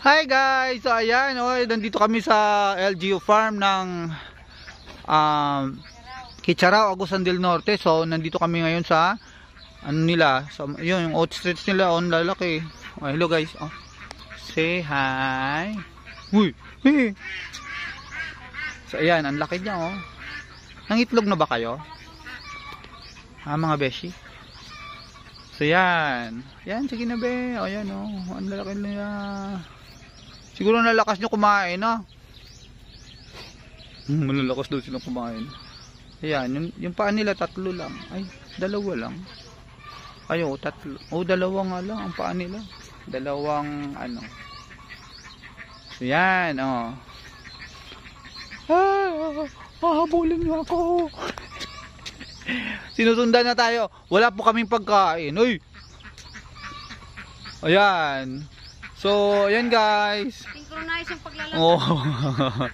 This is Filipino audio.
Hi guys! So ayan, nandito kami sa LGU farm ng Kicharao, Agusan del Norte. So nandito kami ngayon sa ano nila, so, yun, yung ostrich nila, lalaki. Hello guys. Say hi. Uy. So ayan, ang laki niya Nangitlog na ba kayo? Mga beshi? So yan. Yan, sige na be. Ayan ang lalaki nila. Siguro nalakas nyo kumain malalakas daw silang kumain. Ayan, yung paa nila tatlo lang. Ay, dalawa lang. Ay, tatlo. Dalawa nga lang ang paa nila. Dalawang So yan, hahabulin niyo ako. Sinusundan na tayo. Wala po kaming pagkain. Uy. Ayan. So, ayan guys. Synchronize yung paglalakad.